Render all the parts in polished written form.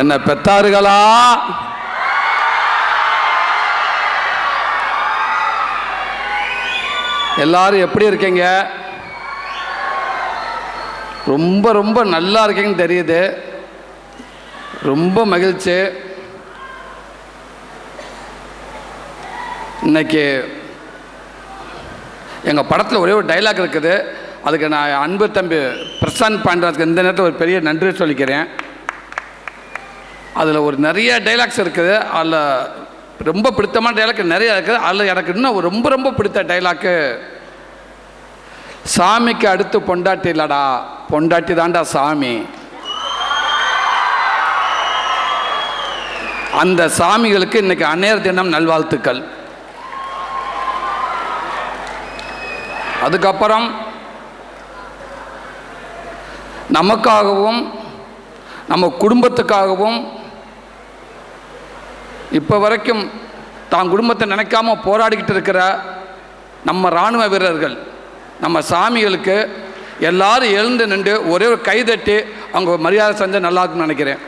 என்ன பெத்தார்களா? எல்லாரும் எப்படி இருக்கீங்க? ரொம்ப ரொம்ப நல்லா இருக்கீங்கன்னு தெரியுது. ரொம்ப மகிழ்ச்சி. இன்னைக்கு எங்கள் படத்தில் ஒரே ஒரு டைலாக் இருக்குது. அதுக்கு நான் அன்பு தம்பி பிரசாந்த் பாண்டராஜுக்கு இந்த நேரத்தில் ஒரு பெரிய நன்றி சொல்லிக்கிறேன். அதில் ஒரு நிறைய டைலாக்ஸ் இருக்குது. அதில் ரொம்ப பிடித்தமான டைலாக் நிறைய இருக்குது. அதில் எனக்கு இன்னும் ரொம்ப ரொம்ப பிடித்த டைலாக்கு, சாமிக்கு அடுத்து பொண்டாட்டி இல்லடா, பொண்டாட்டி தாண்டா சாமி. அந்த சாமிகளுக்கு இன்னைக்கு அன்னையர் தினம் நல்வாழ்த்துக்கள். அதுக்கப்புறம் நமக்காகவும் நம்ம குடும்பத்துக்காகவும் இப்போ வரைக்கும் தான் குடும்பத்தை நினைக்காம போராடிக்கிட்டு இருக்கிற நம்ம இராணுவ வீரர்கள், நம்ம சாமிகளுக்கு எல்லாரும் எழுந்து நின்று ஒரே ஒரு கைதட்டி அவங்க மரியாதை செஞ்சால் நல்லா இருக்குன்னு நினைக்கிறேன்.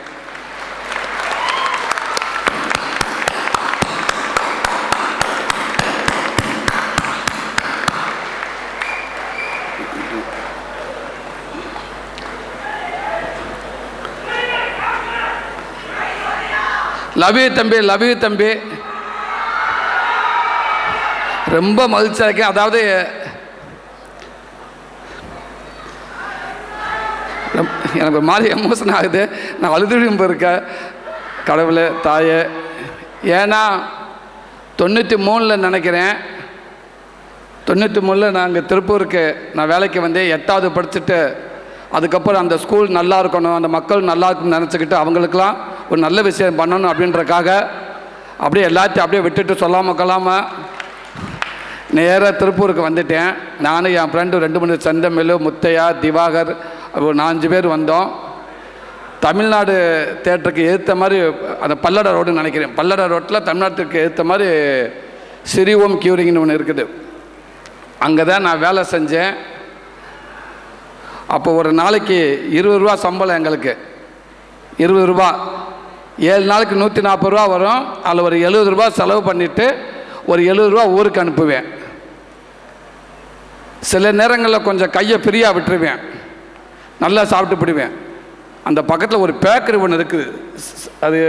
லவ் யூ தம்பி, லவ் யூ தம்பி. ரொம்ப மகிழ்ச்சியாக இருக்கேன். அதாவது எனக்கு ஒரு மாதிரி எமோஷன் ஆகுது. நான் அழுதுடும் இருக்கேன். கடவுளே தாயே, ஏன்னா 93 நினைக்கிறேன், 93 நான் அங்கே திருப்பூருக்கு நான் வேலைக்கு வந்து 8வது படிச்சுட்டு, அதுக்கப்புறம் அந்த ஸ்கூல் நல்லா இருக்கணும், அந்த மக்கள் நல்லா இருக்குன்னு நினச்சிக்கிட்டு அவங்களுக்கெல்லாம் ஒரு நல்ல விஷயம் பண்ணணும் அப்படின்றக்காக அப்படியே எல்லாத்தையும் அப்படியே விட்டுட்டு சொல்லாமல் கொள்ளாமல் நேராக திருப்பூருக்கு வந்துட்டேன். நானும் என் ஃப்ரெண்டு 2-3 செந்தமிழ், முத்தையா, திவாகர், ஒரு 4-5 பேர் வந்தோம். தமிழ்நாடு தேட்டருக்கு எதிர்த்த மாதிரி அந்த பல்லட ரோடுன்னு நினைக்கிறேன், பல்லட ரோட்டில் தமிழ்நாட்டுக்கு எதிர்த்த மாதிரி ஸ்ரீ ஓம் கியூரிங்னு ஒன்று இருக்குது. அங்கே தான் நான் வேலை செஞ்சேன். அப்போ ஒரு நாளைக்கு 20 ரூபா சம்பளம் எங்களுக்கு. 20 ரூபா, 7 நாளைக்கு 140 ரூபா வரும். அதில் ஒரு 70 ரூபா செலவு பண்ணிவிட்டு ஒரு 70 ரூபா ஊருக்கு அனுப்புவேன். சில நேரங்களில் கொஞ்சம் கையை ஃப்ரீயாக விட்டுருவேன், நல்லா சாப்பிட்டு போடுவேன். அந்த பக்கத்தில் ஒரு பேக்கரி ஒன்று இருக்குது, அது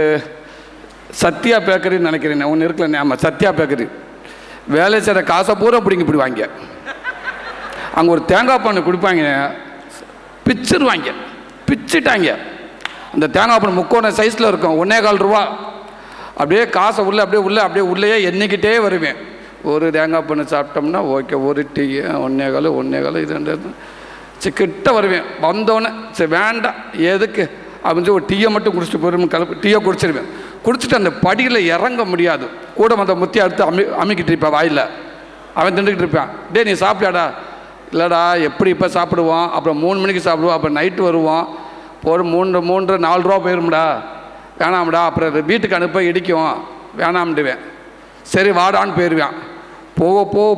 சத்யா பேக்கரின்னு நினைக்கிறேன், ஒன்று இருக்குல்ல. ஆமாம், சத்யா பேக்கரி. வேலை செய்கிற காசை பூரா பிடிங்கி போடுவாங்க. அங்கே ஒரு தேங்காய் பண்ணு கொடுப்பாங்க, பிச்சிருவாங்க, பிச்சுட்டாங்க. அந்த தேங்காய் பண்ணு முக்கோண சைஸில் இருக்கும், 1.25 ரூபா. அப்படியே காசை அப்படியே உள்ளேயே எண்ணிக்கிட்டே வருவேன். ஒரு தேங்காய் பண்ணு சாப்பிட்டோம்னா ஓகே, ஒரு டீ 1.25 இது 2 கிட்ட வருவேன். வந்தோடனே சரி வேண்டாம் எதுக்கு அப்படின்னு ஒரு டீயை மட்டும் குடிச்சிட்டு போயிடும், கலப்பு டீயை குடிச்சிருவேன். குடிச்சிட்டு அந்த படியில் இறங்க முடியாது, கூட அந்த முத்தியை அடுத்து அமிக்கிட்டு இருப்பேன் வாயில். அவன் திண்டுக்கிட்டு இருப்பான், டே நீ சாப்பிட்டாடா? இல்லைடா, எப்படி இப்போ சாப்பிடுவோம், அப்புறம் 3 மணிக்கு சாப்பிடுவோம், அப்புறம் நைட்டு வருவோம், ஒரு 3-4 ரூபா போயிரும்டா, வேணாம்டா, அப்புறம் வீட்டுக்கு அனுப்ப இடிக்கும், வேணாம்டுவேன். சரி வாடான்னு போயிடுவேன்.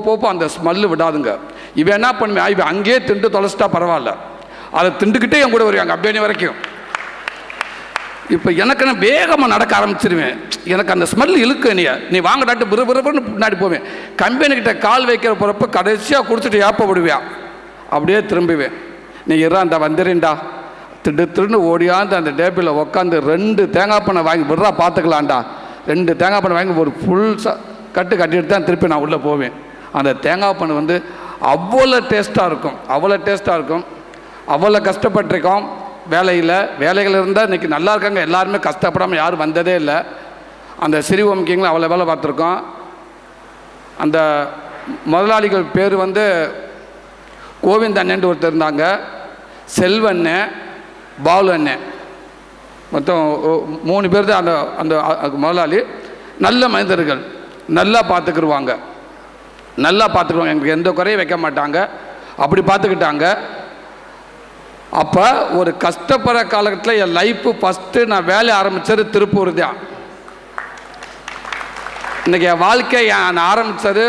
போக அந்த ஸ்மெல்லு விடாதுங்க. இவன் என்ன பண்ணுவேன், இவன் அங்கேயே திண்டு தொலைச்சிட்டா பரவாயில்ல, அதை திண்டுக்கிட்டே என் கூட வருவாங்க அப்படியே வரைக்கும். இப்போ எனக்கு நான் வேகமாக நடக்க ஆரம்பிச்சிருவேன். எனக்கு அந்த ஸ்மெல் இழுக்கு, நீ வாங்கடாட்டு விறுவிறுன்னு முன்னாடி போவேன். கம்பெனிக்கிட்ட கால் வைக்கிற போகிறப்ப கடைசியாக குடிச்சிட்டு ஏப்பப்படுவேன். அப்படியே திரும்புவேன், நீ அந்த வந்துடுறேன்டா. திருன்னு ஓடியாந்து அந்த டேபிளில் உட்காந்து 2 தேங்காய் பண்ணை வாங்கி விடுறா பார்த்துக்கலான்டா. 2 தேங்காய் பண்ணை வாங்கி ஒரு ஃபுல் கட்டிட்டு தான் திருப்பி நான் உள்ளே போவேன். அந்த தேங்காய் பண்ணை வந்து அவ்வளோ டேஸ்ட்டாக இருக்கும், அவ்வளோ கஷ்டப்பட்டிருக்கோம். வேலைகள் இருந்தால் இன்றைக்கி நல்லா இருக்காங்க. எல்லாருமே கஷ்டப்படாமல் யாரும் வந்ததே இல்லை. அந்த ஸ்ரீ ஓம் கிங்கில் அவ்வளோ வேலை பார்த்துருக்கோம். அந்த முதலாளிகள் பேர் வந்து கோவிந்த் அண்ணன் ஒருத்தர் இருந்தாங்க, செல்வண்ணே, பாலு அண்ணன், மொத்தம் 3 பேர் தான் அந்த அந்த முதலாளி. நல்ல மனிதர்கள், நல்லா பார்த்துக்குருவாங்க, எங்களுக்கு எந்த குறையும் வைக்க மாட்டாங்க, அப்படி பார்த்துக்கிட்டாங்க. அப்போ ஒரு கஷ்டப்படுற காலகட்டத்தில் என் லைஃப்பு ஃபஸ்ட்டு நான் வேலை ஆரம்பித்தது திருப்பூர் தான். இன்றைக்கி என் வாழ்க்கை நான் ஆரம்பித்தது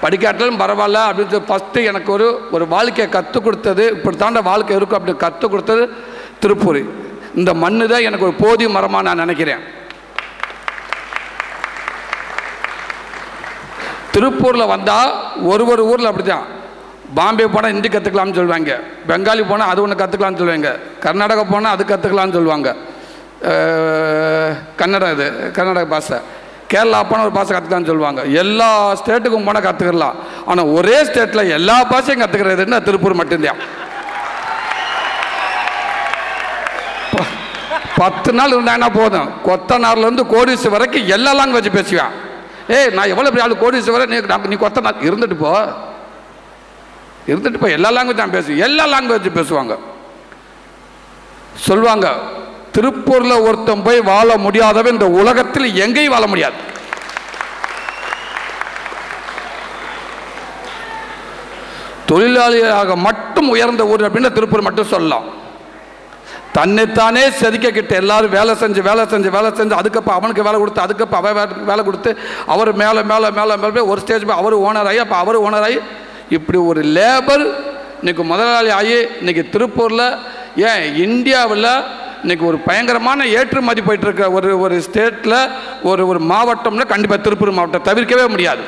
படிக்காட்டாலும் பரவாயில்ல அப்படின்னு சொல்லி ஃபஸ்ட்டு எனக்கு ஒரு வாழ்க்கையை கற்றுக் கொடுத்தது, இப்படி தாண்ட வாழ்க்கை இருக்கும் அப்படி கற்றுக் கொடுத்தது திருப்பூர். இந்த மண்ணு தான் எனக்கு ஒரு போதிய மரமாக நான் நினைக்கிறேன். திருப்பூரில் வந்தால் ஒரு ஊரில் அப்படி தான். பாம்பே போனால் ஹிந்தி கற்றுக்கலாம்னு சொல்லுவாங்க, பெங்காலி போனால் அது ஒன்று கற்றுக்கலாம்னு சொல்லுவாங்க, கர்நாடகா போனால் அது கற்றுக்கலாம்னு சொல்லுவாங்க, கர்நாடக பாஷை, கேரளா போனால் ஒரு பாஷை கற்றுக்கலாம்னு சொல்லுவாங்க. எல்லா ஸ்டேட்டுக்கும் போனால் கற்றுக்கலாம். ஆனால் ஒரே ஸ்டேட்டில் எல்லா பாஷையும் கற்றுக்கிறதுன்னா திருப்பூர் மட்டும்தான். 10 நாள் இருந்தாங்கன்னா போதும், கொத்தனார்லேருந்து கோடிஸ் வரைக்கும் எல்லா லாங்குவேஜ் பேசுவேன். நான் எவ்வளோ பெரிய ஆள் கோடிஸ் வரை நீ கொத்தனார் இருந்துட்டு போ எல்லா லாங்குவேஜ் தான் பேசுவேன். எல்லா லாங்குவேஜ் பேசுவாங்க. சொல்லுவாங்க, திருப்பூரில் ஒருத்தன் போய் வாழ முடியாதவன் இந்த உலகத்தில் எங்கேயும் வாழ முடியாது. தொழிலாளியாக மட்டும் உயர்ந்த ஊர் அப்படின்னு திருப்பூர் மட்டும் சொல்லலாம். தன்னைத்தானே செதுக்கிட்ட எல்லாரும் வேலை செஞ்சு அதுக்கப்புறம் அவனுக்கு வேலை கொடுத்து, அதுக்கப்புறம் அவன் வேலை கொடுத்து, அவர் மேலே ஒரு ஸ்டேஜ் போய் அவர் ஓனர் ஆகி, அப்போ அவர் ஓனர் ஆகி, இப்படி ஒரு லேபர் இன்னைக்கு முதலாளி ஆகி இன்னைக்கு திருப்பூரில், ஏன் இந்தியாவில் இன்னைக்கு ஒரு பயங்கரமான ஏற்றுமதி போயிட்டு இருக்க ஒரு ஸ்டேட்டில் ஒரு மாவட்டம்னா கண்டிப்பாக திருப்பூர் மாவட்டம் தவிர்க்கவே முடியாது.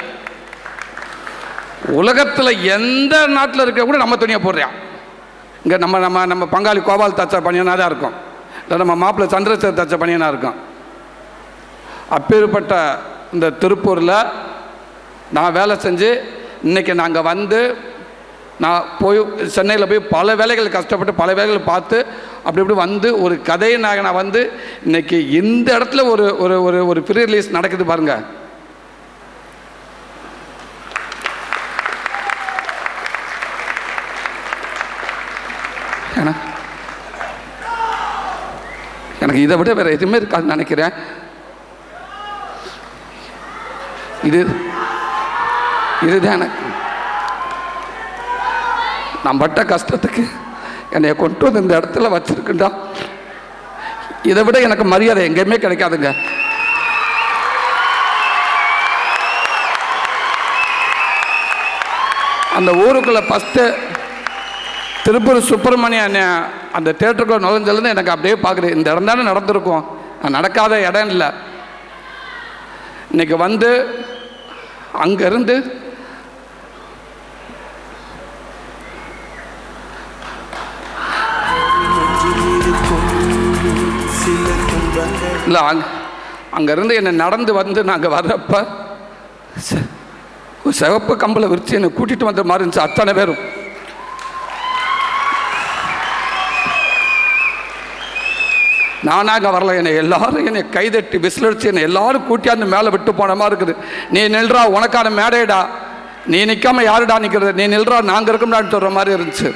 உலகத்தில் எந்த நாட்டில் இருக்க கூட நம்ம துணியை போடுறான். இங்கே நம்ம பங்காளி கோபால் தச்ச பணியனாக தான் இருக்கும், இல்லை நம்ம மாப்பிள்ளை சந்திரசேகர் தச்ச பணியனாக இருக்கும். அப்பேற்பட்ட இந்த திருப்பூரில் நான் வேலை செஞ்சு இன்றைக்கி நாங்கள் வந்து நான் போய் சென்னையில் போய் பல வேலைகள் கஷ்டப்பட்டு பல வேலைகள் பார்த்து அப்படி வந்து ஒரு கதையை நான் வந்து இன்றைக்கி இந்த இடத்துல ஒரு ப்ரீ ரிலீஸ் நடக்குது பாருங்கள். எனக்கு இதை விட வேறு எதுவுமே இருக்காதுன்னு நினைக்கிறேன். இதுதான் எனக்கு நான் பட்ட கஷ்டத்துக்கு என்னை கொண்டு வந்து இந்த இடத்துல வச்சிருக்குண்டா. இதை விட எனக்கு மரியாதை எங்கேயுமே கிடைக்காதுங்க. அந்த ஊருக்குள்ள ஃபஸ்ட்டு திருப்பூர் சுப்பிரமணியன் அந்த தேட்டருக்குள்ள நுழைஞ்சதுலேருந்து எனக்கு அப்படியே பார்க்குறேன், இந்த இடம் தானே நடந்திருக்கும், நடக்காத இடம் இல்லை. இன்னைக்கு வந்து அங்கேருந்து இல்லை அங்கேருந்து என்னை நடந்து வந்து நாங்கள் வர்றப்ப சிவப்பு கம்பளை விரிச்சு என்னை கூட்டிகிட்டு வந்த மாதிரி இருந்துச்சு அத்தனை பேரும். நானாக வரல, என்னை எல்லாரும் என்னை கைதட்டி விசிலடிச்சு என்னை எல்லாரும் கூட்டியாந்து மேலே விட்டு போன மாதிரி இருக்குது. நீ நில்றா, உனக்கான மேடைடா, நீ நிற்காம யாருடா நிற்கிறது, நீ நில்றா, நாங்கள் இருக்கோம்டான்னு சொல்கிற மாதிரி இருந்துச்சு.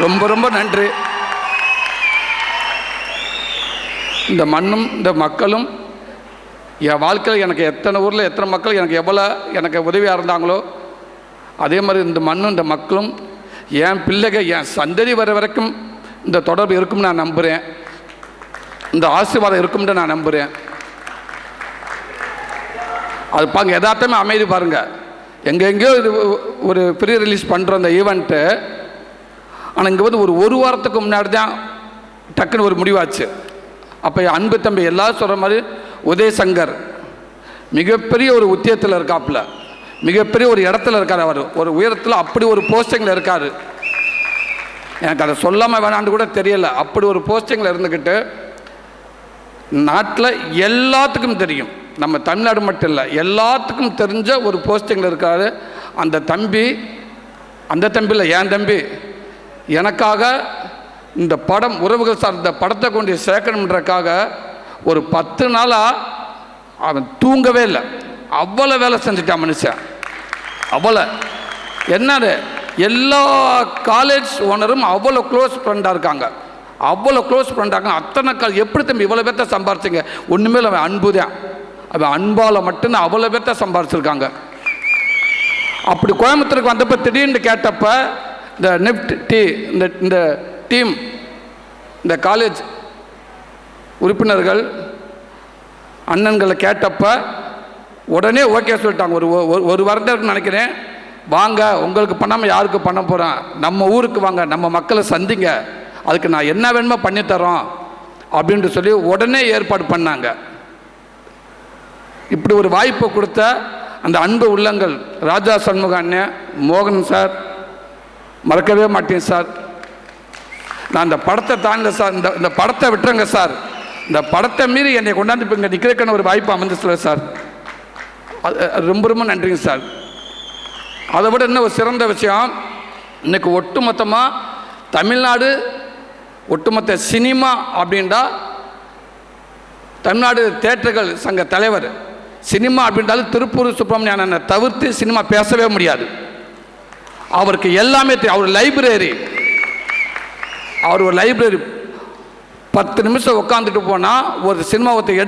ரொம்ப ரொம்ப நன்றி. இந்த மண்ணும் இந்த மக்களும் என் வாழ்க்கையில் எனக்கு எத்தனை ஊரில் எத்தனை மக்கள் எனக்கு உதவியாக இருந்தாங்களோ அதே மாதிரி இந்த மண்ணும் இந்த மக்களும் என் பிள்ளைகள் என் சந்ததி வர வரைக்கும் இந்த தொடர்பு இருக்கும்னு நான் நம்புகிறேன். இந்த ஆசீர்வாதம் இருக்கும்னு நான் நம்புகிறேன். அது பாருங்க, யதார்த்தமே அமைதி பாருங்கள். எங்கெங்கேயோ இது ஒரு ப்ரீ ரிலீஸ் பண்ணுறோம் இந்த ஈவெண்ட்டு. ஆனால் இங்கே வந்து ஒரு வாரத்துக்கு முன்னாடி தான் டக்குன்னு ஒரு முடிவாச்சு. அப்போ அன்பு தம்பி எல்லாரும் சொல்கிற மாதிரி உதயசங்கர் மிகப்பெரிய ஒரு உத்தியத்தில் இருக்காப்புல, மிகப்பெரிய ஒரு இடத்துல இருக்கார். அவர் ஒரு உயரத்தில் அப்படி ஒரு போஸ்டிங்கில் இருக்கார். எனக்கு அதை சொல்லாமல் வேணான்னு கூட தெரியலை. அப்படி ஒரு போஸ்டிங்கில் இருந்துக்கிட்டு நாட்டில் எல்லாத்துக்கும் தெரியும், நம்ம தமிழ்நாடு மட்டும் இல்லை எல்லாத்துக்கும் தெரிஞ்ச ஒரு போஸ்டிங்கில் இருக்கார் அந்த தம்பி. அந்த தம்பி இல்லை, என் தம்பி எனக்காக இந்த படம் உறவுகள் சார்ந்த படத்தை கொண்டு சேர்க்கணுன்றக்காக ஒரு 10 நாளாக அவன் தூங்கவே இல்லை. அவ்வளோ வேலை செஞ்சுட்டான் மனுஷன். அவ்வளோ என்னது, எல்லா காலேஜ் ஓனரும் அவ்வளோ க்ளோஸ் ஃப்ரெண்டாக இருக்காங்க, அவ்வளோ க்ளோஸ் ஃப்ரெண்டாக. அத்தனை எப்படி தம்பி இவ்வளோ பேர்த்த சம்பாரிச்சிங்க? ஒன்றுமே அவன் அன்பு தான், அவன் அன்பால் மட்டும்தான் அவ்வளோ பேர்த்த சம்பாரிச்சிருக்காங்க. அப்படி கோயம்புத்தூருக்கு வந்தப்போ திடீர்னு கேட்டப்ப இந்த நிஃப்ட் இந்த டீம் இந்த காலேஜ் உறுப்பினர்கள் அண்ணன்களை கேட்டப்ப உடனே ஓகே சொல்லிட்டாங்க. ஒரு வருடத்துக்கு நினைக்கிறேன், வாங்க உங்களுக்கு பண்ணாமல் யாருக்கு பண்ண போகிறோம், நம்ம ஊருக்கு வாங்க, நம்ம மக்களை சந்திங்க அதுக்கு நான் என்ன வேணுமோ பண்ணித்தரோம் அப்படின்ட்டு சொல்லி உடனே ஏற்பாடு பண்ணாங்க. இப்படி ஒரு வாய்ப்பை கொடுத்த அந்த அன்பு உள்ளங்கள் ராஜா சண்முக அண்ணன், மோகன் சார், மறக்கவே மாட்டேன் சார். நான் இந்த படத்தை தாண்டல சார், இந்த படத்தை விட்டுறங்க சார், இந்த படத்தை மீறி என்னை கொண்டாந்து இப்போ இங்கே நிற்கிறதுக்கான ஒரு வாய்ப்பு அமைந்துச்சுல சார், ரொம்ப ரொம்ப நன்றிங்க சார். அதை விட இன்னும் ஒரு சிறந்த விஷயம், இன்னைக்கு ஒட்டுமொத்தமாக தமிழ்நாடு ஒட்டுமொத்த சினிமா அப்படின்டா தமிழ்நாடு தியேட்டர்கள் சங்க தலைவர், சினிமா அப்படின்றாலும் திருப்பூர் சுப்பிரமணியனை தவிர்த்து சினிமா பேசவே முடியாது. அவருக்கு எல்லாமே தெரியும். அவர் ஒரு லைப்ரரி 10 நிமிஷம் உட்காந்துட்டு போனால் ஒரு சினிமா ஒருத்தர்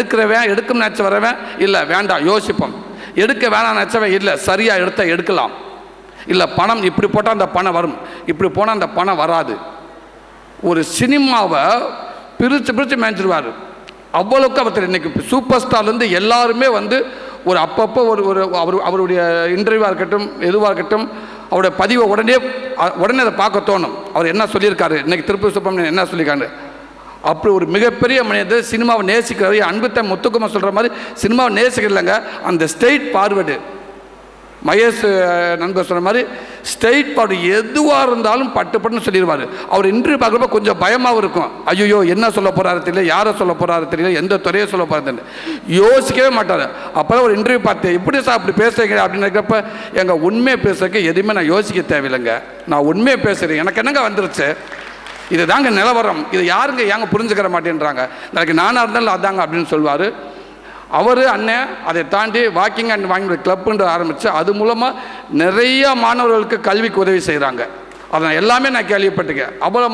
எடுக்கும் நினச்ச வரவன் இல்லை வேண்டாம் யோசிப்போம், எடுக்க வேணாம் நினச்சவன் இல்லை சரியாக எடுக்கலாம், இல்லை பணம் இப்படி போட்டால் அந்த பணம் வரும், இப்படி போனால் அந்த பணம் வராது. ஒரு சினிமாவை பிரித்து மேய்ச்சிடுவார். அவ்வளோக்கு அவர் இன்றைக்கி சூப்பர் ஸ்டார்லேருந்து எல்லாருமே வந்து ஒரு அப்பப்போ அவருடைய இன்டர்வியூவாக இருக்கட்டும் எதுவாக இருக்கட்டும் அவருடைய பதிவை உடனே அதை பார்க்க தோணும். அவர் என்ன சொல்லியிருக்காரு, இன்றைக்கி திருப்பூர் சுப்பிரமணியன் என்ன சொல்லியிருக்காரு, அப்படி ஒரு மிகப்பெரிய மனிதர் சினிமாவை நேசிக்கிறாரு. அன்புத்த முத்துக்குமார் சொல்கிற மாதிரி சினிமாவை நேசிக்கலைங்க, அந்த ஸ்ட்ரெயிட் ஃபார்வர்டு. மகேஷ் நண்பர் சொன்ன மாதிரி ஸ்ட்ரெயிட் ஃபார்வர்டு, எதுவாக இருந்தாலும் பட்டுன்னு சொல்லிடுவார். அவர் இன்டர்வியூ பார்க்குறப்ப கொஞ்சம் பயமாகவும் இருக்கும், ஐயோ என்ன சொல்ல போகிறாரு தெரியல, யாரை சொல்ல போகிறாரு தெரியல, எந்த துறையை சொல்ல போகிறாரு யோசிக்கவே மாட்டார். அப்போதான் ஒரு இன்டர்வியூ பார்த்தேன், எப்படி சார் அப்படி பேசுகிறீங்க அப்படின்னு இருக்கிறப்ப, எங்கள் உண்மையை பேசுறதுக்கு எதுவுமே நான் யோசிக்க தேவையில்லைங்க, நான் உண்மையை பேசுகிறேன், எனக்கு என்னங்க வந்துருச்சு, இது தாங்க நிலவரம், இது யாருங்க ஏங்க புரிஞ்சுக்கிற மாட்டேன்றாங்க, நாளைக்கு நானாக இருந்தாலும் அதாங்க அப்படின்னு சொல்லுவார். அவர் அண்ணன் அதை தாண்டி வாக்கிங் அண்ட் வாங்கிங் கிளப்புன்ற ஆரம்பித்து அது மூலமாக நிறைய மாணவர்களுக்கு கல்விக்கு உதவி செய்கிறாங்க. அதை எல்லாமே நான் கேள்விப்பட்டிருக்கேன். அவ்வளோ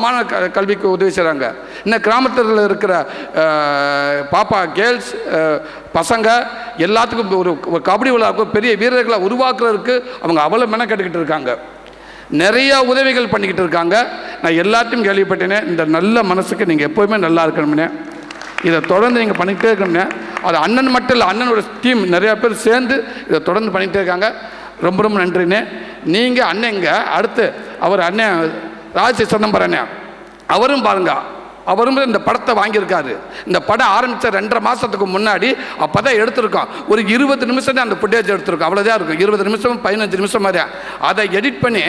கல்விக்கு உதவி செய்கிறாங்க. இன்னும் கிராமத்தில் இருக்கிற பாப்பா கேர்ள்ஸ் பசங்க எல்லாத்துக்கும் ஒரு கபடி விழாவுக்கும் பெரிய வீரர்களை உருவாக்குறதுக்கு அவங்க அவ்வளோ மெனக்கெட்டுக்கிட்டு இருக்காங்க. நிறையா உதவிகள் பண்ணிக்கிட்டு இருக்காங்க. நான் எல்லாத்தையும் கேள்விப்பட்டேனே. இந்த நல்ல மனசுக்கு நீங்கள் எப்போவுமே நல்லா இருக்கணும்னே, இதை தொடர்ந்து நீங்கள் பண்ணிக்கிட்டே இருக்கணும்னே. அது அண்ணன் மட்டும் இல்லை, அண்ணனோட டீம் நிறையா பேர் சேர்ந்து இதை தொடர்ந்து பண்ணிக்கிட்டே இருக்காங்க. ரொம்ப ரொம்ப நன்றிண்ணே. நீங்கள் அண்ணங்க அடுத்து அவர் அண்ணன் ராஜ சிதம்பரம் அண்ணன், அவரும் பாருங்க, அவரும் இந்த படத்தை வாங்கியிருக்காரு. இந்த படம் ஆரம்பித்த 2.5 மாதத்துக்கு முன்னாடி அப்போ தான் எடுத்திருக்கோம். ஒரு 20 நிமிஷம் தான் அந்த ஃபுட்டேஜ் எடுத்திருக்கோம், அவ்வளோதான் இருக்கும். 20 நிமிஷம் 15 நிமிஷம் மாதிரி அதை எடிட் பண்ணி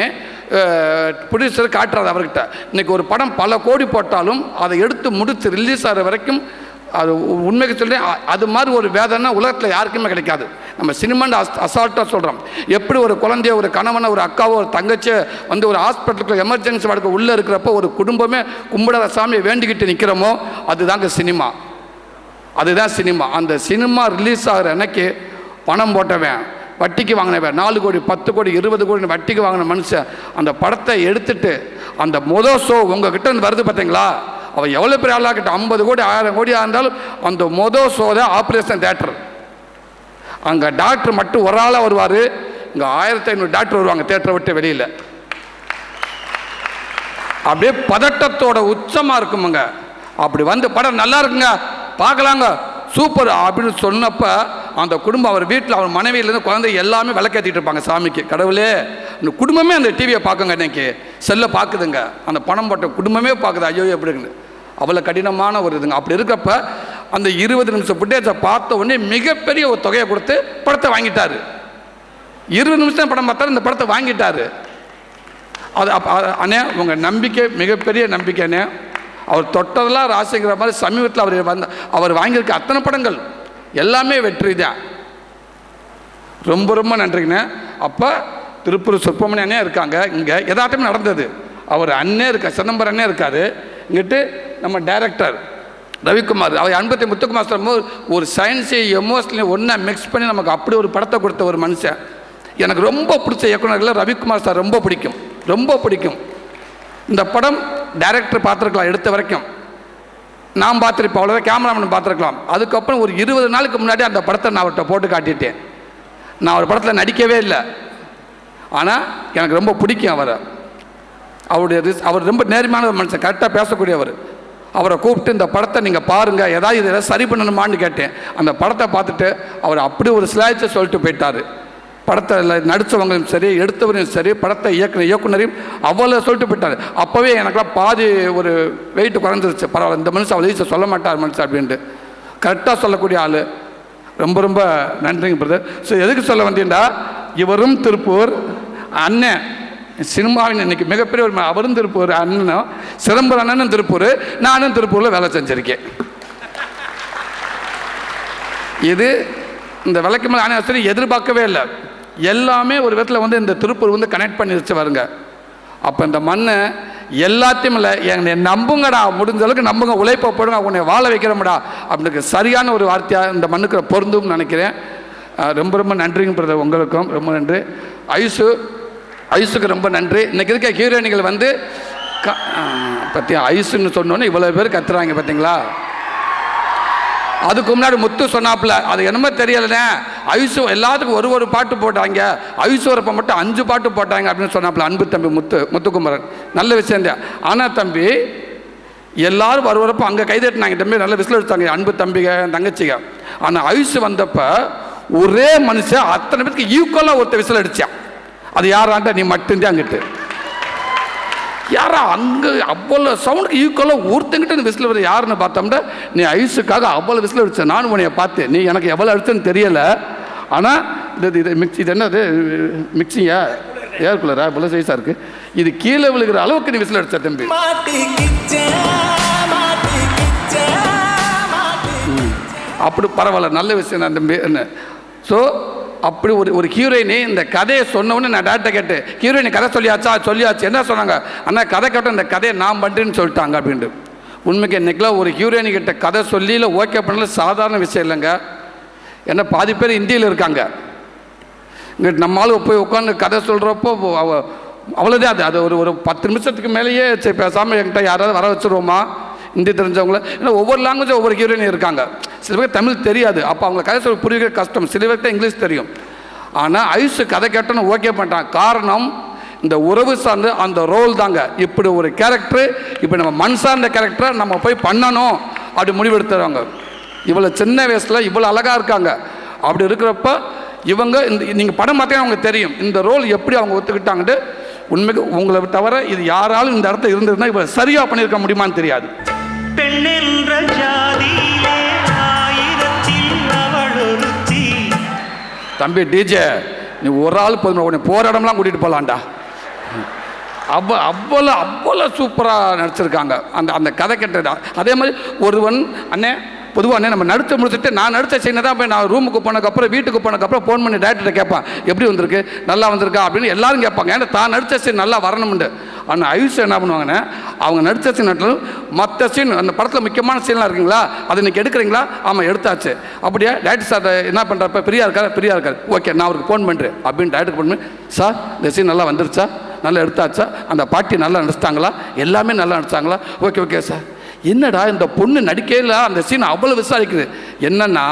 ப்ரொடியூசர் காட்டுறாரு அவர்கிட்ட. இன்றைக்கி ஒரு படம் பல கோடி போட்டாலும் அதை எடுத்து முடித்து ரிலீஸ் ஆகிற வரைக்கும் அது உண்மைக்கு சொல்லி அது மாதிரி ஒரு வேதனை உலகத்தில் யாருக்குமே கிடைக்காது. நம்ம சினிமான்னு அசால்ட்டாக சொல்கிறோம். எப்படி ஒரு குழந்தைய, ஒரு கணவனை, ஒரு அக்காவோ, ஒரு தங்கச்சியை வந்து ஒரு ஹாஸ்பிட்டலுக்கு எமர்ஜென்சி வார்டுக்கு உள்ளே இருக்கிறப்போ ஒரு குடும்பமே கும்பிடாத சாமியை வேண்டிக்கிட்டு நிற்கிறோமோ அதுதாங்க சினிமா, அதுதான் சினிமா. அந்த சினிமா ரிலீஸ் ஆகிற அன்னைக்கு பணம் போட்டவன், வட்டிக்கு வாங்கினவன், 4 கோடி 10 கோடி 20 கோடி வட்டிக்கு வாங்கின மனுஷன் அந்த படத்தை எடுத்துட்டு அந்த மொதல் ஷோ உங்ககிட்ட இருந்து வருது பார்த்தீங்களா, அவன் எவ்வளோ பெரிய ஆளாக கிட்ட 50 கோடி 1000 கோடியாக இருந்தாலும் அந்த மொதல் ஷோ தான் ஆப்ரேஷன் தியேட்டர். அங்கே டாக்டர் மட்டும் ஒரு ஆளாக வருவார், இங்கே 1500 டாக்டர் வருவாங்க தியேட்டரை விட்டு வெளியில். அப்படியே பதட்டத்தோட உச்சமாக இருக்குமுங்க. அப்படி வந்து படம் நல்லா இருக்குங்க பார்க்கலாங்க சூப்பர் அப்படின்னு சொன்னப்ப அந்த குடும்பம், அவர் வீட்டில் அவர் மனைவியிலேருந்து குழந்தை எல்லாமே விளக்கேற்றிட்டு இருப்பாங்க சாமிக்கு. கடவுளே, இந்த குடும்பமே அந்த டிவியை பார்க்குங்க, இன்னைக்கு செல்லை பார்க்குதுங்க, அந்த பணம் போட்ட குடும்பமே பார்க்குது, ஐயோ எப்படின்னு அவ்வளோ கடினமான ஒரு இதுங்க. அப்படி இருக்கப்ப அந்த 20 நிமிஷம் ஃபுட்டேஜை பார்த்த உடனே மிகப்பெரிய ஒரு தொகையை கொடுத்து படத்தை வாங்கிட்டார். 20 நிமிஷம் படம் பார்த்தாரு, இந்த படத்தை வாங்கிட்டார். அது அண்ணே உங்கள் நம்பிக்கை மிகப்பெரிய நம்பிக்கை அண்ணே. அவர் தொட்டதெல்லாம் ராசிங்கிற மாதிரி சமீபத்தில் அவர் வாங்கியிருக்க அத்தனை படங்கள் எல்லாமே வெற்றி தான். ரொம்ப ரொம்ப நன்றிங்கண்ணே. அப்போ திருப்பூர் சுப்பிரமணிய அண்ணே இருக்காங்க, இங்கே எதாட்டமே நடந்தது. அவர் அண்ணே இருக்கார், சிதம்பரம் அண்ணே இருக்கார். இங்கிட்டு நம்ம டைரக்டர் ரவிக்குமார், அவர் அன்பத்தை முத்துக்குமார் சொல்லும்போது ஒரு சயின்ஸையும் எமோஷனலையும் ஒன்றா மிக்ஸ் பண்ணி நமக்கு அப்படி ஒரு படத்தை கொடுத்த ஒரு மனுஷன். எனக்கு ரொம்ப பிடிச்ச இயக்குநர்களில் ரவிக்குமார் சார் ரொம்ப பிடிக்கும், ரொம்ப பிடிக்கும். இந்த படம் டைரக்டர் பார்த்துருக்கலாம், எடுத்த வரைக்கும் நான் பார்த்துருப்பேன், அவ்வளோதான் கேமராமேன் பார்த்துருக்கலாம். அதுக்கப்புறம் ஒரு 20 நாளுக்கு முன்னாடி அந்த படத்தை நான் அவர்கிட்ட போட்டு காட்டிட்டேன். நான் அவர் படத்தில் நடிக்கவே இல்லை, ஆனால் எனக்கு ரொம்ப பிடிக்கும் அவரை. அவர் ரொம்ப நேர்மையான மனுஷன், கரெக்டாக பேசக்கூடியவர். அவரை கூப்பிட்டு இந்த படத்தை நீங்கள் பாருங்கள், ஏதாவது இதை சரி பண்ணணுமான்னு கேட்டேன். அந்த படத்தை பார்த்துட்டு அவர் அப்படி ஒரு ஸ்லாய்ஸை சொல்லிட்டு போயிட்டார். படத்தை நடித்தவங்களும் சரி, எடுத்தவரையும் சரி, படத்தை இயக்குனரையும் அவ்வளோ சொல்லிட்டு போயிட்டார். அப்போவே எனக்குலாம் பாதி ஒரு வெயிட் குறைஞ்சிருச்சு. பரவாயில்ல, இந்த மனுஷன் அவ்வளோ ஈஸியாக சொல்ல மாட்டார் மனுஷன் அப்படின்ட்டு கரெக்டாக சொல்லக்கூடிய ஆள். ரொம்ப ரொம்ப நன்றிங்க பிரதர். ஸோ எதுக்கு சொல்ல வந்தீங்கன்னா, இவரும் திருப்பூர், அண்ணன் சினிமாவின் இன்னைக்கு மிகப்பெரிய ஒரு அவரும் திருப்பூர், அண்ணனும் சிதம்பரம் அண்ணனும் திருப்பூர், நானும் திருப்பூரில் வேலை செஞ்சுருக்கேன். இது இந்த விளக்கு மேலே ஆணையாசரி எதிர்பார்க்கவே இல்லை. எல்லாமே ஒரு விதத்தில் வந்து இந்த திருப்பூர் வந்து கனெக்ட் பண்ணி வச்சு வருங்க. அப்போ இந்த மண்ணை எல்லாத்தையும் இல்லை, என்னை நம்புங்கடா, முடிஞ்ச அளவுக்கு நம்புங்க, உழைப்பை போடுங்க, உன்னை வாழ வைக்கிறோம்டா அப்படின்னு சரியான ஒரு வார்த்தையாக இந்த மண்ணுக்கு பொருந்தும் நினைக்கிறேன். ரொம்ப ரொம்ப நன்றிங்க பிரதர், உங்களுக்கும் ரொம்ப நன்றி. ஐஸுக்கு ரொம்ப நன்றி. இன்றைக்கி இருக்க ஹீரோயினிகள் வந்து பற்றி ஐஸுன்னு சொன்னோன்னே இவ்வளோ பேர் கத்துறாங்க பார்த்தீங்களா. அதுக்கு முன்னாடி முத்து சொன்னாப்புல, அது என்னமோ தெரியலண்ணே, ஐசு எல்லாத்துக்கும் ஒரு பாட்டு போட்டாங்க, ஐஸ்வரப்பை மட்டும் 5 பாட்டு போட்டாங்க அப்படின்னு சொன்னாப்புல அன்பு தம்பி முத்துக்குமரன். நல்ல விஷயம் தான். ஆனால் தம்பி எல்லாரும் வரப்போ அங்கே கைதட்டினாங்க, தம்பி நல்ல விசில் எடுத்தாங்க அன்பு தம்பிங்க தங்கச்சிங்க. ஆனால் ஐசு வந்தப்போ ஒரே மனுஷன் அத்தனை பேருக்கு ஈக்குவலாக ஒருத்தர் விசில் அடித்தான். அது யாரான்ட்ட நீ மட்டும்தான் அங்கிட்டு யாரா அங்கே அவ்வளோ சவுண்டுக்கு ஈக்குவலாக ஒருத்தங்கிட்ட விசில் வர யாருன்னு பார்த்தோம்னா நீ ஐஸுக்காக அவ்வளோ விசில் அடிச்ச. நானும் உன்னைய பார்த்தேன், நீ எனக்கு எவ்வளோ அடிச்சேன்னு தெரியலை. ஆனால் இது மிக்சி, இது என்னது மிக்சியா ஏர் கூலரா இவ்வளோ சைஸாக இருக்குது, இது கீழே விழுகிற அளவுக்கு நீ விசில் அடிச்ச தம்பி. அப்படி பரவாயில்ல, நல்ல விஷயம் தான் தம்பி என்ன. ஸோ அப்படி ஒரு ஹீரோயினி இந்த கதையை சொன்னோன்னு நான் டேரக்டர் கேட்டேன், ஹீரோயினி கதை சொல்லியாச்சு என்ன சொன்னாங்க, ஆனால் கதை கேட்ட இந்த கதையை நான் பண்ணுறேன்னு சொல்லிட்டாங்க அப்படின்ட்டு. உண்மைக்கு இன்றைக்கெலாம் ஒரு ஹீரோயினி கிட்ட கதை சொல்லி இல்லை ஓகே பண்ணல சாதாரண விஷயம் இல்லைங்க. ஏன்னா பாதி பேர் இந்தியில் இருக்காங்க, இங்கிட்ட நம்மளால் போய் உட்காந்து கதை சொல்கிறப்போ அவ்வளோதான். அது ஒரு 10 நிமிஷத்துக்கு மேலேயே சரி பேசாமல் என்கிட்ட யாராவது வர வச்சுருவோமா ஹிந்தி தெரிஞ்சவங்கள. ஏன்னா ஒவ்வொரு லாங்குவேஜும் ஒவ்வொரு ஹீரோயினி இருக்காங்க. சில பேருக்கு தமிழ் தெரியாது, அப்போ அவங்க கதை சொல்ல புரியுற கஷ்டம். சில பேருக்கு இங்கிலீஷ் தெரியும். ஆனால் ஐஸு கதை கேட்டோன்னு ஓகே பண்ணிட்டாங்க. காரணம் இந்த உறவு சார்ந்து அந்த ரோல் தாங்க. இப்படி ஒரு கேரக்டரு, இப்போ நம்ம மண் சார்ந்த கேரக்டரை நம்ம போய் பண்ணணும் அப்படி முடிவெடுத்துறாங்க. இவ்வளோ சின்ன வயசில் இவ்வளோ அழகாக இருக்காங்க. அப்படி இருக்கிறப்ப இவங்க இந்த நீங்கள் படம் பார்த்தீங்கன்னா அவங்க தெரியும் இந்த ரோல் எப்படி அவங்க ஒத்துக்கிட்டாங்கட்டு. உண்மைக்கு உங்களை தவிர இது யாராலும் இந்த இடத்துல இருந்ததுன்னா இப்போ சரியாக பண்ணியிருக்க முடியுமான்னு தெரியாது. தம்பி டிஜே, நீ ஒரு ஆள் போதும், உன்னை போகிற இடம்லாம் கூட்டிகிட்டு போகலான்டா. அவ்வளோ சூப்பராக நடிச்சிருக்காங்க. அந்த கதை கேட்டதா. அதே மாதிரி ஒருவன் அண்ணே பொதுவாக நம்ம நடித்து முடிச்சுட்டு நான் நடித்த சீனை தான் போய் நான் ரூமுக்கு போனதுக்கப்புறம் வீட்டுக்கு போனதுக்கப்புறம் ஃபோன் பண்ணி டேரக்டர்கிட்ட கேட்பான், எப்படி வந்திருக்கு, நல்லா வந்திருக்கா அப்படின்னு எல்லாரும் கேட்பாங்க. ஏன்னா தான் நடித்த சீன் நல்லா வரணும்ண்டு. ஆனால் ஐஸ் என்ன பண்ணுவாங்கன்னா அவங்க நடித்த சீன் மற்ற சீன் அந்த படத்தில் முக்கியமான சீன்லாம் இருக்குங்களா, அதை இன்றைக்கி எடுக்கிறீங்களா, ஆமாம் எடுத்தாச்சு. அப்படியே டேரக்டர் சார் என்ன பண்ணுறப்ப ஃப்ரீயாக இருக்காரு, ஓகே நான் அவருக்கு ஃபோன் பண்ணுறேன் அப்படின்னு டேரக்டர் ஃபோன் பண்ணி, சார் இந்த சீன் நல்லா வந்துருச்சா, நல்லா எடுத்தாச்சா, அந்த பாட்டி நல்லா நடிச்சிட்டாங்களா, எல்லாமே நல்லா நடிச்சாங்களா, ஓகே சார். என்னடா இந்த பொண்ணு நடிக்கையில் அந்த சீன் அவ்வளோ விசாரிக்குது. என்னன்னா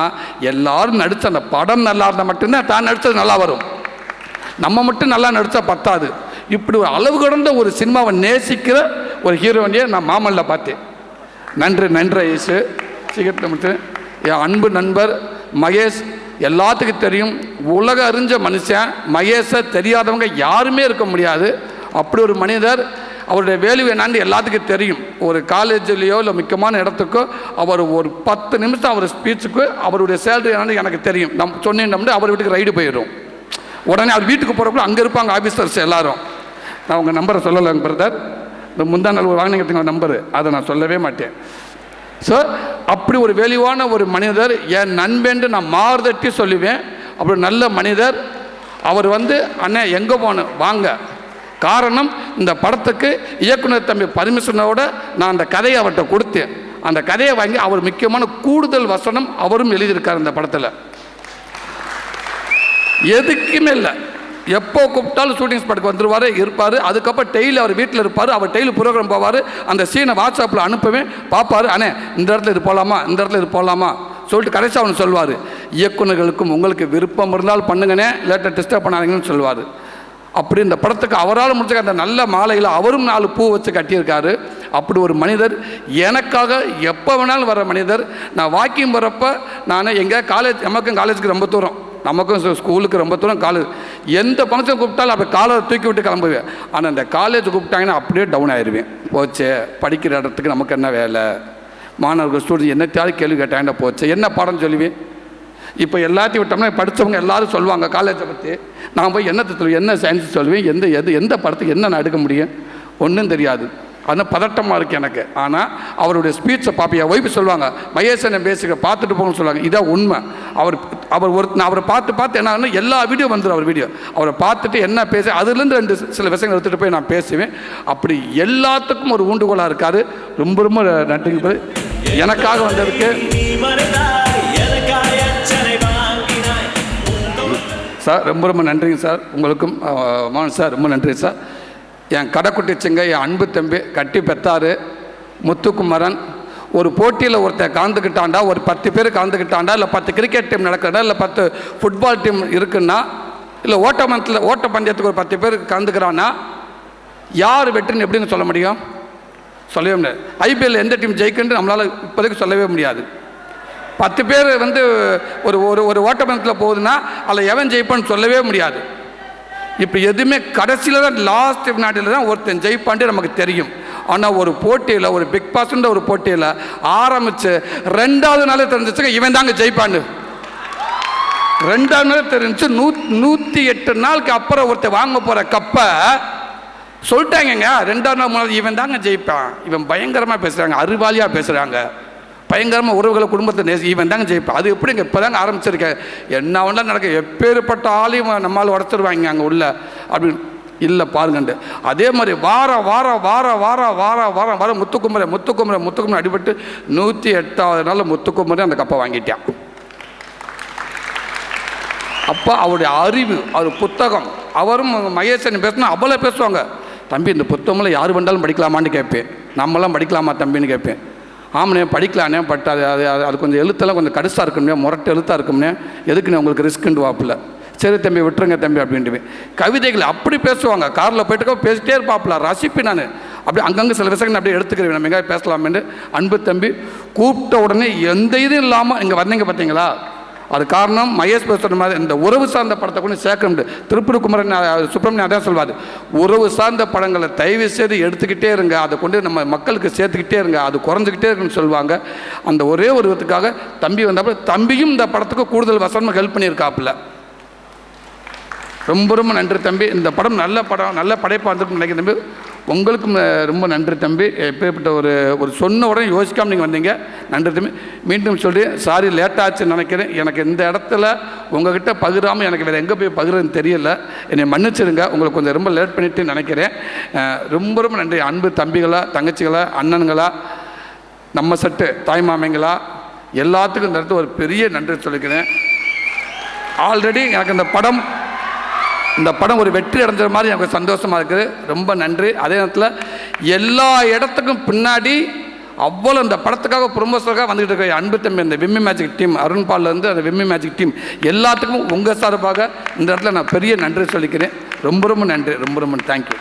எல்லாரும் நடித்த அந்த படம் நல்லா இருந்தால் மட்டும்தான் தான் நடித்தது நல்லா வரும். நம்ம மட்டும் நல்லா நடித்தா பத்தாது. இப்படி ஒரு அளவு கடந்த ஒரு சினிமாவை நேசிக்கிற ஒரு ஹீரோயினியை நான் மாமல்லில் பார்த்தேன். நன்றி ஐஸு. சீக்கிரத்தில் மட்டும் என் அன்பு நண்பர் மகேஷ், எல்லாத்துக்கும் தெரியும், உலக அறிஞ்ச மனுஷன். மகேஷை தெரியாதவங்க யாருமே இருக்க முடியாது. அப்படி ஒரு மனிதர். அவருடைய வேல்யூ என்னான்னு எல்லாத்துக்கும் தெரியும். ஒரு காலேஜ்லேயோ இல்லை முக்கியமான இடத்துக்கோ அவர் ஒரு 10 நிமிஷம் அவர் ஸ்பீச்சுக்கு அவருடைய சேலரி என்னன்னு எனக்கு தெரியும். நம்ம சொன்னோம்னா அவர் வீட்டுக்கு ரைடு போயிடும். உடனே அவர் வீட்டுக்கு போகிறப்போ அங்கே இருப்பாங்க ஆஃபீஸர்ஸ் எல்லாரும். நான் உங்கள் நம்பரை சொல்லலைங்க பிரதர், இந்த முந்தா நாள் வாங்கினீங்க நம்பரு, அதை நான் சொல்லவே மாட்டேன். ஸோ அப்படி ஒரு வேல்யூவான ஒரு மனிதர் என் நண்பேன்று நான் மாறுதட்டி சொல்லுவேன். அப்படி நல்ல மனிதர். அவர் அண்ணே எங்கே போகணும் வாங்க. காரணம் இந்த படத்துக்கு இயக்குனர் தம்பி பர்மிஷனோட நான் அந்த கதையை அவர்கிட்ட கொடுத்தேன். அந்த கதையை வாங்கி அவர் முக்கியமான கூடுதல் வசனம் அவரும் எழுதியிருக்கார் இந்த படத்தில். எதுக்குமே இல்லை, எப்போ கூப்பிட்டாலும் ஷூட்டிங் ஸ்பாட்டுக்கு வந்துடுவார் இருப்பார். அதுக்கப்புறம் டெய்லி அவர் வீட்டில் இருப்பார். அவர் டெய்லி ப்ரோக்ராம் போவார். அந்த சீனை வாட்ஸ்அப்பில் அனுப்புவேன், பார்ப்பார். அண்ணே இந்த இடத்துல இது போகலாமா, இந்த இடத்துல இது போகலாமா சொல்லிட்டு கடைசி அவனு சொல்லுவார், இயக்குநர்களுக்கும் உங்களுக்கு விருப்பம் இருந்தால் பண்ணுங்கண்ணே, லேட்டாக டிஸ்டர்ப் பண்ணாதீங்கன்னு சொல்லுவார். அப்படி இந்த படத்துக்கு அவரால் முடிச்ச அந்த நல்ல மாலையில் அவரும் 4 பூ வச்சு கட்டியிருக்காரு. அப்படி ஒரு மனிதர் எனக்காக எப்போ வேணாலும் வர மனிதர். நான் வாக்கிங் போகிறப்ப நான் எங்கள் காலேஜ், எமக்கும் காலேஜுக்கு ரொம்ப தூரம், நமக்கும் ஸ்கூலுக்கு ரொம்ப தூரம் காலேஜ், எந்த ஃபங்க்ஷன் கூப்பிட்டாலும் அப்படி காலை தூக்கி விட்டு கிளம்புவேன். ஆனால் இந்த காலேஜ் கூப்பிட்டாங்கன்னா அப்படியே டவுன் ஆயிடுவேன். போச்சே, படிக்கிற இடத்துக்கு நமக்கு என்ன வேலை, மாணவர்கள் ஸ்டூடெண்ட்ஸ் என்னத்தையாவது கேள்வி கேட்டாங்கன்னா போச்சு, என்ன பாடம் சொல்லுவேன். இப்போ எல்லாத்தையும் விட்டோம்னா படித்தவங்க எல்லோரும் சொல்லுவாங்க காலேஜை பற்றி, நான் போய் என்னத்தை சொல்லுவேன், என்ன சயின்ஸ் சொல்லுவேன், எந்த படத்துக்கு என்ன நான் எடுக்க முடியும், ஒன்றும் தெரியாது. ஆனால் பதட்டமாக இருக்குது எனக்கு. ஆனால் அவருடைய ஸ்பீச்சை பார்ப்பேன். என் ஒய்ஃபு சொல்லுவாங்க, மகேசனை பேசுகிற பார்த்துட்டு போகணும்னு சொல்லுவாங்க. இதான் உண்மை. நான் அவரை பார்த்து என்ன எல்லா வீடியோ வந்துடும். அவர் வீடியோ அவரை பார்த்துட்டு என்ன பேச அதுலேருந்து சில விஷயங்கள் எடுத்துகிட்டு போய் நான் பேசுவேன். அப்படி எல்லாத்துக்கும் ஒரு ஊண்டுகோலாக இருக்கார். ரொம்ப ரொம்ப நன்றிங்க எனக்காக வந்ததுக்கு சார். ரொம்ப ரொம்ப நன்றிங்க சார். உங்களுக்கும் மோகன் சார் ரொம்ப நன்றி சார். என் கடைக்குட்டி சிங்க, என் அன்பு தம்பி, கட்டி பெத்தார் முத்துக்குமரன். ஒரு போட்டியில் ஒருத்தர் கலந்துக்கிட்டாண்டா, ஒரு 10 பேர் கலந்துக்கிட்டாண்டா, இல்லை 10 கிரிக்கெட் டீம் நடக்கிறதா, இல்லை 10 ஃபுட்பால் டீம் இருக்குன்னா, இல்லை ஓட்ட பந்தயத்துக்கு ஒரு 10 பேர் கலந்துக்கிறான்னா யார் வெற்றின்னு எப்படின்னு சொல்ல முடியும்? சொல்லவே முடியாது. ஐபிஎல் எந்த டீம் ஜெயிக்குன்னு நம்மளால் இப்போதைக்கு சொல்லவே முடியாது. 10 பேர் ஒரு ஓட்டப்பந்தயத்தில் போகுதுன்னா அதில் எவன் ஜெயிப்பான்னு சொல்லவே முடியாது. இப்போ எதுவுமே கடைசியில் தான், லாஸ்ட் வினாடியில் தான் ஒருத்தன் ஜெயிப்பான்ட்டு நமக்கு தெரியும். ஆனால் ஒரு போட்டியில், ஒரு பிக் பாஸ்ன்ற ஒரு போட்டியில் ஆரம்பித்து 2வது நாளே தெரிஞ்சிச்சுங்க இவன் தாங்க ஜெயிப்பான்னு. 2வது நாள் தெரிஞ்சு 108 நாளுக்கு அப்புறம் ஒருத்தர் வாங்க போகிற கப்பை சொல்லிட்டாங்கங்க. 2வது நாள் 3வது இவன் தாங்க ஜெயிப்பான். இவன் பயங்கரமாக பேசுகிறாங்க, அறிவாளியாக பேசுகிறாங்க, பயங்கரமாக உறவுகளை குடும்பத்தை நேசி, இவன் தாங்க ஜெயிப்பான். அது எப்படிங்க இப்போ தாங்க ஆரம்பிச்சிருக்கேன், என்ன ஒன்றா நடக்க, எப்பேற்பட்ட ஆளையும் நம்மளால் உடச்சிருவாங்க அங்கே உள்ள அப்படின்னு இல்லை பாருங்கண்டு. அதே மாதிரி வார முத்துக்குமரை அடிபட்டு 108வது நாள் முத்துக்குமரை அந்த கப்பை வாங்கிட்டான். அப்போ அவருடைய அறிவு, அவர் புத்தகம், அவரும் மகேசன் பேசினா அவ்வளோ பேசுவாங்க. தம்பி இந்த புத்தகம்லாம் யார் வேண்டாலும் படிக்கலாமான்னு கேட்பேன். நம்மளாம் படிக்கலாமா தம்பின்னு கேட்பேன். ஆமாண்ணே படிக்கலானே, பட் அது கொஞ்சம் எழுத்தெல்லாம் கொஞ்சம் கடுசாக இருக்கும்னே, முரட்டு எழுத்தாக இருக்கும்னே, எதுக்குண்ணே உங்களுக்கு ரிஸ்க்குண்டு வாப்பில். சரி தம்பி விட்டுருங்க தம்பி அப்படின்ட்டு. கவிதைகள் அப்படி பேசுவாங்க. காரில் போய்ட்டு பேசிட்டே இருப்பாப்பில், ரசிப்பேன் நான். அப்படி அங்கங்கே சில விஷயங்கள் அப்படியே எடுத்துக்கிறேன், நம்ம எங்கே பேசலாமேன்னு. அன்பு தம்பி கூப்பிட்ட உடனே எந்த இதுவும் இல்லாமல் இங்கே வந்தீங்க பார்த்தீங்களா, அது காரணம் மகேஷ் பேசுகிற மாதிரி இந்த உறவு சார்ந்த படத்தை கொண்டு சேர்க்க. திருப்பூர் குமரன் சுப்பிரமணியம் அதான் சொல்வார், உறவு சார்ந்த படங்களை தயவு செய்து எடுத்துக்கிட்டே இருங்க, அதை கொண்டு நம்ம மக்களுக்கு சேர்த்துக்கிட்டே இருங்க, அது குறைஞ்சிக்கிட்டே இருக்குன்னு சொல்லுவாங்க. அந்த ஒரே ஒரு விதத்துக்காக தம்பி வந்தப்போ தம்பியும் இந்த படத்துக்கு கூடுதல் வசனமாக ஹெல்ப் பண்ணியிருக்காப்புல. ரொம்ப ரொம்ப நன்றி தம்பி. இந்த படம் நல்ல படம், நல்ல படைப்பாக இருந்துருக்குன்னு நினைக்கிறேன் தம்பி. உங்களுக்கும் ரொம்ப நன்றி தம்பி. எப்பேற்பட்ட ஒரு சொன்ன உடனே யோசிக்காமல் நீங்கள் வந்தீங்க, நன்றி தம்பி. மீண்டும் சொல்லி சாரி லேட்டாச்சுன்னு நினைக்கிறேன். எனக்கு இந்த இடத்துல உங்கள்கிட்ட பகிராமல் எனக்கு வேறு எங்கே போய் பகிர்றதுன்னு தெரியல, என்னை மன்னிச்சிருங்க. உங்களுக்கு கொஞ்சம் ரொம்ப லேட் பண்ணிட்டு நினைக்கிறேன். ரொம்ப ரொம்ப நன்றி. அன்பு தம்பிகளா, தங்கச்சிகளா, அண்ணன்களா, நம்ம சட்டு தாய்மாமைங்களா, எல்லாத்துக்கும் இந்த இடத்துல ஒரு பெரிய நன்றி சொல்லிக்கிறேன். ஆல்ரெடி எனக்கு இந்த படம் ஒரு வெற்றி அடைஞ்ச மாதிரி எனக்கு சந்தோஷமாக இருக்குது. ரொம்ப நன்றி. அதே நேரத்தில் எல்லா இடத்துக்கும் பின்னாடி அவ்வளோ இந்த படத்துக்காக ப்ரொமோஷனுக்காக வந்துக்கிட்டு இருக்க அன்பு தம்பி, இந்த விம்மி மேஜிக் டீம், அருண்பால்லேருந்து அந்த விம்மி மேஜிக் டீம் எல்லாத்துக்கும் உங்கள் சார்பாக இந்த இடத்துல நான் பெரிய நன்றி சொல்லிக்கிறேன். ரொம்ப ரொம்ப நன்றி. ரொம்ப ரொம்ப தேங்க்யூ.